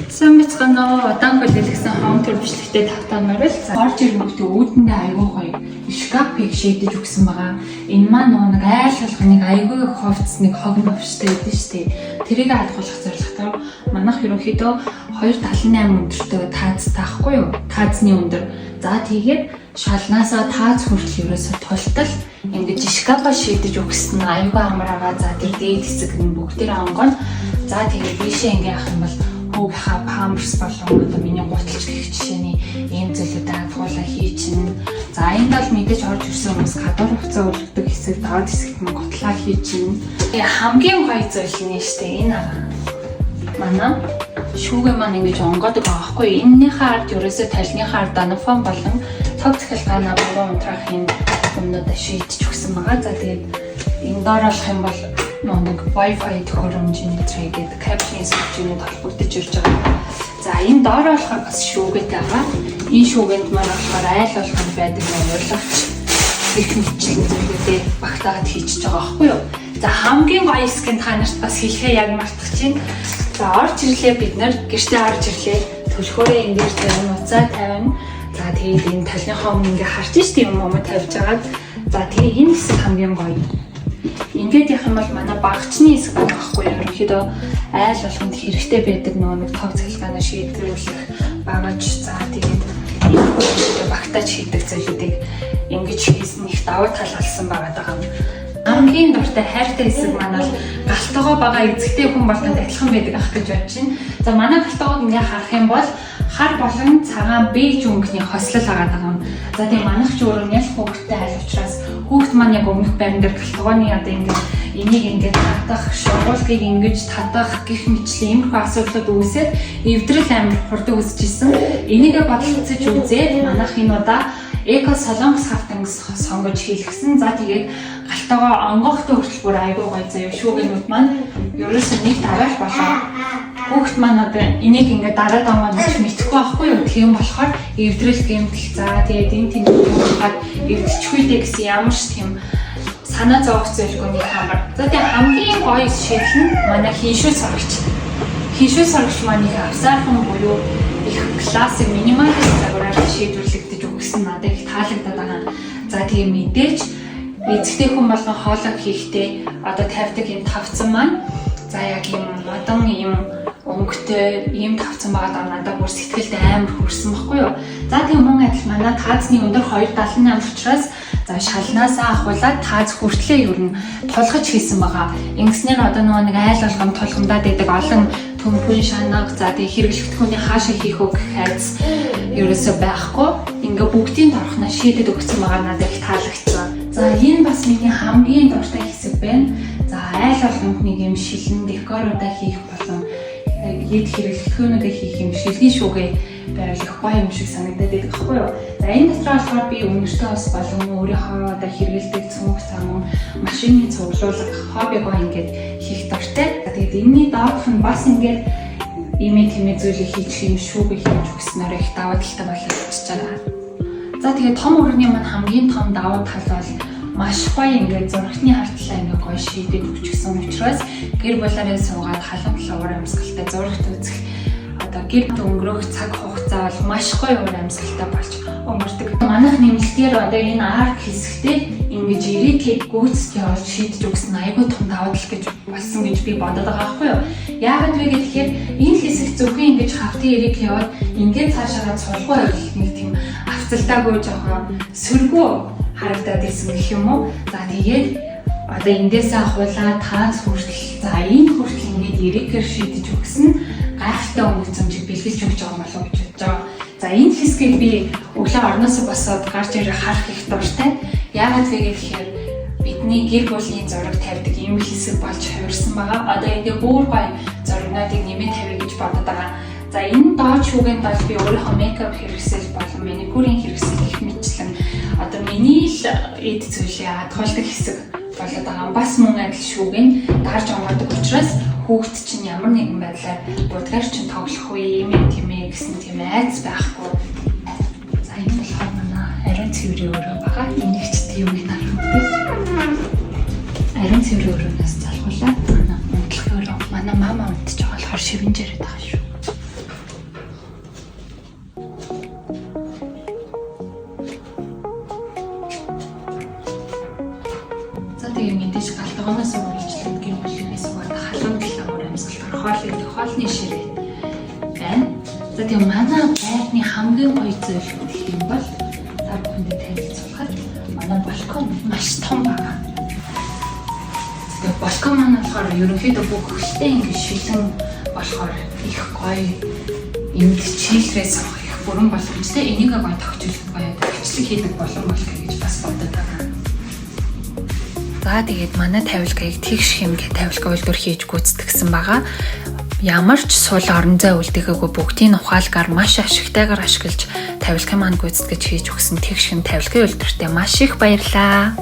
Сайн бацгаана. Удаан бүлэглэсэн home tour бичлэгтээ тавтаанаар л орж ирэнгүүтээ өөдөндөө аягүй гоё шкафыг шийдэж өгсөн байгаа. Энэ маань нэг айл болгоныг аягүй ховцсныг хогн авчтай байдсан шүү дээ. Тэрийг алгуулах зорилготой манайх ерөнхийдөө 2.78 өндөртэй тааз таахгүй юу? Таазны өндөр. За тэгээд шалнаасаа тааз хүртэл ерөөсө тултал ингэж шкафа шийдэж өгсөн аягүй амар байгаа. За тэр дээд хэсэг нь бүгдээр онгоно. За тэгээд бишээ ингэ явах юм бол хүүгийнхаа памперс болон одоо миний гуталч гэх жишээний ийм зүйлүүдээ агуулга хийчихнэ. За энд бол мэдээж орж ирсэн хүмүүс гадуур хувцас өргөдөг хэсэг, доод хэсэгт нь гутлаа хийчихнэ. Хамгийн гоё зүйл нь шүү дээ энэ аа. Манай шүүгээ маань ингэж онгодог байгаа хгүй. Эннийхээ ард ерөөсөө талныхаа ард анафон болон цог цахилгаанаа буруу унтраахын өмнөдө шийдэж өгсөн байгаа. За тэгээд энэ дооруулах юм бол нэг Wi-Fi төхөөрөмжийн нэвтрээ гэдэг кабелийн сүлжээнд холбогдож ирж байгаа. За энэ доор болохоор бас шүүгээтэй байгаа. Энэ шүүгээнд маань болохоор айл болгонд байдаг урлагч их мэтлэг зүйлүүдээ багтаагаад хийчихэж байгаа байхгүй юу? За хамгийн гоё хэсэг нь та нарт бас хэлэхээ яг мартах чинь. За орж ирлээ бид нар гэртээ орж ирлээ. Төлхөөрөө энэ дээр тавин уцаа тавина. За тэгээд энэ талынхаа өмнө ингээ харж штий юм уу тавьж байгаа. За тэгээд энэ хэсэг хамгийн гоё. Ингээд явах юм бол манай багчны хэсэг байхгүй юу? Ерөнхийдөө айл болгонд хэрэгтэй байдаг нэг тог цахилгаанаа шийдвэрлэх багаж. За тэгээд энэ багтааж хийдэг зүйлүүдийг ингэж хийсэн их давуу тал болсон байгаа юм. Хамгийн дуртай хайртай хэсэг манай галтгоо бага эзэгтэй хүн болгонд адилхан байдаг ах гэж бодож байна. За манай галтгоог ингээ харах юм бол хар болон цагаан бэж өнгөний хослол агаад байгаа юм. За тийм манайх ч өөрөө нял хүүхдтэй айл учраас хүүхд маань яг өмнөх байран дээр галтгооны одоо ингээ энийг ингээ татах, шугуулгыг ингэж татах гэх мэтлэн иймэрхүү асуудлууд үүсээд эвдрэл амир хурдан үүсчихсэн. Энийгээ бодлоцож үзээд манайх энэ удаа эко солонгос хавтангас сонгож хийлгсэн. За тэгээд галтгоо онгохтой хүртэл бүр айгүй гоё заяа шүүгэнүүд маань ерөөсөө нэг дараах болоо. Хүүхд маань одоо энийг ингээд дараад аваад мэдхгүй байхгүй юу? Тийм болохоор эвдрэл гэмтэл за тэгээд энэ тэмдэг хаад эвдэлчихгүй дээ гэсэн ямар ч тийм санаа зовох зүйлгүй нэг хамар. За тэгээд хамгийн гоё шийдэл нь манай хиншүү сорогч. Хиншүү сорогч маань их авсаархан буюу их классик минималист загвараар шийдвэрлэгдэж өгсөн надад их таалагдаад байгаа. За тэгээд мэдээж эзэгтэй хүн болгон хоолой хийхдээ одоо тавьдаг юм тавцсан маань за яг юм модон юм өнгөтэй ийм тавцсан байгаа надад бүр сэтгэлд амар хүрсэн баггүй юу. За тийм мөн адил манай таазны өндөр 2.78 учраас за шалнаасаа ахуулаад тааз хүртлээ ер нь тулгаж хийсэн байгаа. Ингэснээр одоо нэг айл болгон тулгамдаад байдаг олон төмпөн шанаг за тийм хэрэглэгдэх хүний хаашаа хийх үг хайц ерөөсөө байхгүй. Ингээ бүгдийн торхноо шийдэд өгсөн байгаа надад их таалагдсан. За энэ бас миний хамгийн дуртай хэсэг байна. За айл болгонд нэг юм шилэн декоруудаа хийх болон хэд хэрэглэхүүнүүдээ хийх юм шилгийн шүүгээ байрлах гоё юм шиг санагдаад байдаг байхгүй юу? За энэ дотроо болохоор би өнгөртөө бас болон өөрийнхөө одоо хэрэглэдэг цүнх цам машины цуглуулга хоббиг ингээд хийх дуртай. Тэгээд энэний доорх нь бас ингээд имээ тэмээ зүйлийг хийчих юм шүүгээ хийж өгснөөр их даваа талтай болчихж байгаа. За тэгээд том өргөний маань хамгийн том даваа тал бол маш гоё ингээд зургатны хартлаа ингээд гоё шийдэж өгчихсөн учраас гэр бүлээрээ суугаад халуун уур амьсгалтай зурагт үзэх одоо гэр өнгөрөх цаг хугацаа бол маш гоё уур амьсгалтай болж өнгөрдөг. Манайх нэмэлтээр одоо энэ арк хэсэгтээ ингэж ирээдүйг гүйцэд явуулж шийдэж өгсөн айгүй том даваа тал гэж болсон гэж би бодоод байгаа байхгүй юу? Яагаад вэ гэхээр энэ хэсэг зөвхөн ингэж хавтын ирээдүйг яваад ингээд цаашаа цулгуу авих нэг тийм авцалтаагүй жоохон сөргөө харагдаад ирсэн гэх юм уу. За тэгээд одоо эндээсээ ахуулаад тааз хүртэл за энэ хүртэл ингээд ирээгээр шийдэж өгсөн гайхалтай өнгөцөмжийг бэлгэлж өгч байгаа болов уу гэж бодож байгаа. За энэ хэсгийг би өглөө орноосоо босоод гарч ирэх харах их дуртай. Яагаад вэ гэхээр бидний гэр бүлийн зураг тавьдаг ийм хэсэг болж хувирсан байгаа. Одоо эндээ бүр гоё зурагнуудыг нэмээд тавья гэж бодоод байгаа. За энэ доод шүүгэнд бол би өөрийнхөө мейкап хэрэгсэл болон маникюрын хэрэгсэл гэх мэтчлэн одоо миний л эд зүйлээ хадгалдаг хэсэг болоод байгаа. Бас мөн адил шүүгэн гарч онгордог учраас хүүхд чинь ямар нэгэн байдлаар будгаар чинь тоглох үе юм тийм ээ гэсэн тийм айц байхгүй. За энэ болохоор манай ариун цэврийн өрөө байгаа. Энийг ч тийм юм харагдав. Ариун цэврийн өрөөнөөс залхуулаад манай унтлах өрөө манай мама унтж байгаа болохоор шивэн жараад байгаа шүү. хоолны ширээ байна. За тийм манай байрны хамгийн гоё зүйл гэх юм бол та бүхэндээ танилцуулахад манай балкон маш том байна. Тэгээд балкон маань болохоор ерөнхийдөө бүх хөлтэй ингэ шилэн болохоор их гоё энд чийлрээс их бүрэн боломжтой. Энийг гоё тогтчихвол гоё бичлэг хийдэг болон болох гэж бас боддог байгаа. За тэгээд манай тавилгыг тэгш хэмгээ тавилга үйлдвэр хийж гүйцэтгэсэн байгаа. Ямар ч сул орон зай үлдээгээгүй бүгдийн ухаалгаар маш ашигтайгаар ашиглаж тавилгын маань гүйцэтгэж хийж өгсөн тэгш хэм тавилгын үйлдвэртээ маш их баярлалаа.